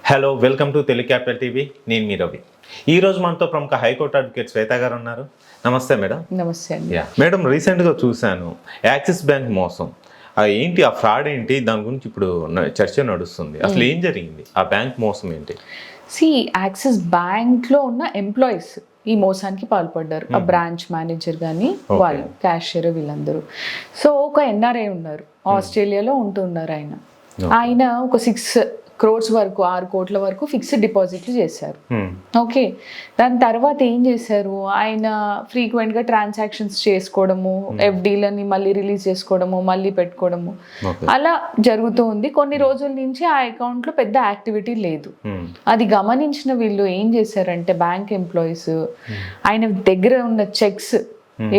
Hello, welcome to Telugu capital TV. నేను మీ రవి. ఈరోజు మనతో ప్రముఖ హైకోర్టు అడ్వకేట్ శ్వేత గారు ఉన్నారు. నమస్తే మేడం. నమస్తే అండి. మేడం, రీసెంట్గా చూశాను యాక్సిస్ బ్యాంక్ మోసం. ఏంటి ఆ ఫ్రాడ్ ఏంటి, దాని గురించి ఇప్పుడు చర్చ నడుస్తుంది. అసలు ఏం జరిగింది, ఆ బ్యాంక్ మోసం ఏంటి? యాక్సిస్ బ్యాంక్లో ఉన్న ఎంప్లాయీస్ ఈ మోసానికి పాల్పడ్డారు. ఆ బ్రాంచ్ మేనేజర్ కానీ వాళ్ళు క్యాషియర్ వీళ్ళందరూ. సో ఒక ఎన్ఆర్ఐ ఉన్నారు, ఆస్ట్రేలియాలో ఉంటున్నారు. ఆయన ఒక 6 crores వరకు 6 కోట్ల వరకు ఫిక్స్డ్ డిపాజిట్లు చేశారు. ఓకే, దాని తర్వాత ఏం చేశారు, ఆయన ఫ్రీక్వెంట్గా ట్రాన్సాక్షన్స్ చేసుకోవడము, ఎఫ్డీలని మళ్ళీ రిలీజ్ చేసుకోవడము, మళ్ళీ పెట్టుకోవడము, అలా జరుగుతూ ఉంది. కొన్ని రోజుల నుంచి ఆ అకౌంట్లో పెద్ద యాక్టివిటీ లేదు. అది గమనించిన వీళ్ళు ఏం చేశారంటే, బ్యాంక్ ఎంప్లాయీస్ ఆయన దగ్గర ఉన్న చెక్స్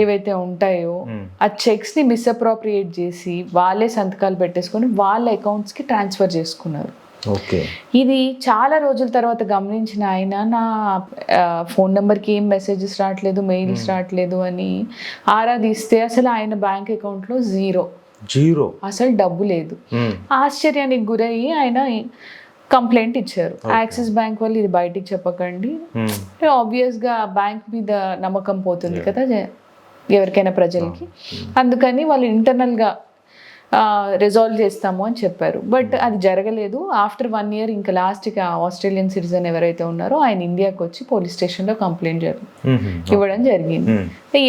ఏవైతే ఉంటాయో ఆ చెక్స్ ని మిస్అప్రోప్రియేట్ చేసి వాళ్ళే సంతకాలు పెట్టేసుకొని వాళ్ళ అకౌంట్స్ కి ట్రాన్స్ఫర్ చేసుకున్నారు. ఇది చాలా రోజుల తర్వాత గమనించిన ఆయన, నా ఫోన్ నెంబర్కి ఏం మెసేజెస్ రావట్లేదు, మెయిల్స్ రావట్లేదు అని ఆరాధిస్తే అసలు ఆయన బ్యాంక్ అకౌంట్లో జీరో, అసలు డబ్బు లేదు. ఆశ్చర్యానికి గురయ్యి ఆయన కంప్లైంట్ ఇచ్చారు. యాక్సిస్ బ్యాంక్ వాళ్ళు ఇది బయటికి చెప్పకండి, ఆబ్వియస్గా బ్యాంక్ మీద నమ్మకం పోతుంది కదా ఎవరికైనా ప్రజలకి, అందుకని వాళ్ళు ఇంటర్నల్గా రిజాల్వ్ చేస్తాము అని చెప్పారు. బట్ అది జరగలేదు. ఆఫ్టర్ 1 year ఇంకా లాస్ట్కి ఆస్ట్రేలియన్ సిటిజన్ ఎవరైతే ఉన్నారో ఆయన ఇండియాకి వచ్చి పోలీస్ స్టేషన్లో కంప్లైంట్ ఇవ్వడం జరిగింది.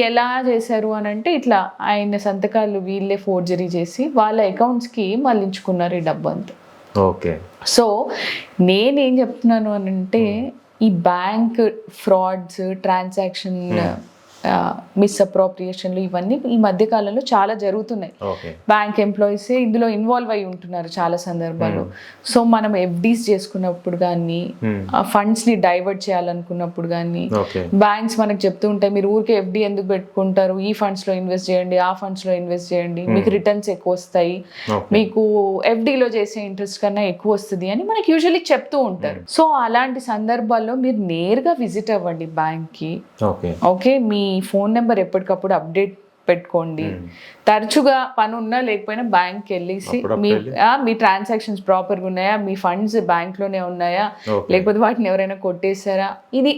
ఎలా చేశారు అని అంటే, ఇట్లా ఆయన సంతకాలు వీళ్ళే ఫోర్జరీ చేసి వాళ్ళ అకౌంట్స్కి మళ్ళించుకున్నారు ఈ డబ్బు అంతా. ఓకే, సో నేనేం చెప్తున్నాను అని అంటే, ఈ బ్యాంక్ ఫ్రాడ్స్, ట్రాన్సాక్షన్ మిస్అప్రోప్రియేషన్లు ఇవన్నీ ఈ మధ్య కాలంలో చాలా జరుగుతున్నాయి. బ్యాంక్ ఎంప్లాయీసే ఇందులో ఇన్వాల్వ్ అయి ఉంటున్నారు చాలా సందర్భాల్లో. సో మనం ఎఫ్డీస్ చేసుకున్నప్పుడు కానీ, ఫండ్స్ ని డైవర్ట్ చేయాలనుకున్నప్పుడు కానీ, బ్యాంక్స్ మనకు చెప్తూ ఉంటాయి, మీరు ఊరికే ఎఫ్డీ ఎందుకు పెట్టుకుంటారు, ఈ ఫండ్స్ లో ఇన్వెస్ట్ చేయండి, ఆ ఫండ్స్ లో ఇన్వెస్ట్ చేయండి, మీకు రిటర్న్స్ ఎక్కువ వస్తాయి, మీకు ఎఫ్డీలో చేసే ఇంట్రెస్ట్ కన్నా ఎక్కువ వస్తుంది అని మనకి యూజువల్లీ చెప్తూ ఉంటారు. సో అలాంటి సందర్భాల్లో మీరు నేరుగా విజిట్ అవ్వండి బ్యాంక్ కి. ఓకే, మీ ఫోన్ నెంబర్ ఎప్పటికప్పుడు అప్డేట్ పెట్టుకోండి. తరచుగా పని ఉన్నా లేకపోయినా బ్యాంక్కి వెళ్ళేసి మీ ట్రాన్సాక్షన్స్ ప్రాపర్గా ఉన్నాయా, మీ ఫండ్స్ బ్యాంక్లోనే ఉన్నాయా, లేకపోతే వాటిని ఎవరైనా కొట్టేశారా. ఇది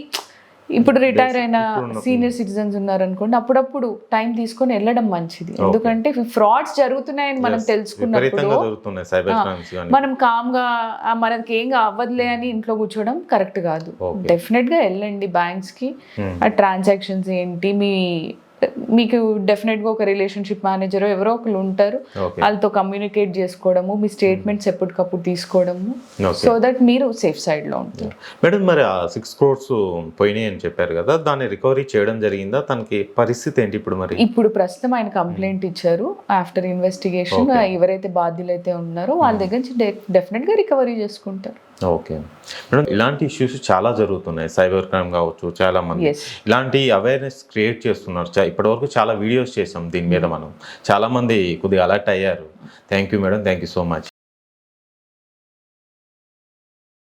ఇప్పుడు రిటైర్ అయిన సీనియర్ సిటిజన్స్ ఉన్నారనుకోండి, అప్పుడప్పుడు టైం తీసుకొని వెళ్ళడం మంచిది. ఎందుకంటే ఫ్రాడ్స్ జరుగుతున్నాయని మనం తెలుసుకున్నప్పుడు మనం కామ్గా మనకి ఏం అవ్వదులే అని ఇంట్లో కూర్చోవడం కరెక్ట్ కాదు. డెఫినెట్గా వెళ్ళండి బ్యాంక్స్కి. ఆ ట్రాన్సాక్షన్స్ ఏంటి, మీకు డెఫినెట్గా ఒక రిలేషన్షిప్ మేనేజర్ ఎవరో ఒకరు ఉంటారు, వాళ్ళతో కమ్యూనికేట్ చేసుకోవడము, మీ స్టేట్మెంట్స్ ఎప్పటికప్పుడు తీసుకోవడము, సో దట్ మీరు సేఫ్ సైడ్లో ఉంటారు. మేడం, మరి ఆ 6 crores పోయినాయి అని చెప్పారు కదా, దాన్ని రికవరీ చేయడం జరిగిందా? తనకి పరిస్థితి ఏంటి ఇప్పుడు? మరి ఇప్పుడు ప్రస్తుతం ఆయన కంప్లైంట్ ఇచ్చారు. ఆఫ్టర్ ఇన్వెస్టిగేషన్ ఎవరైతే బాధ్యులైతే ఉన్నారో వాళ్ళ దగ్గర నుంచి డెఫినెట్గా రికవరీ చేసుకుంటారు. ఓకే మేడం, ఇలాంటి ఇష్యూస్ చాలా జరుగుతున్నాయి. సైబర్ క్రైమ్ కావచ్చు, చాలా మంది ఇలాంటి అవేర్నెస్ క్రియేట్ చేస్తున్నారు. ఇప్పటివరకు చాలా వీడియోస్ చేసాం దీని మీద, మనం చాలా మంది కొద్దిగా అలర్ట్ అయ్యారు. Thank you madam, thank you so much.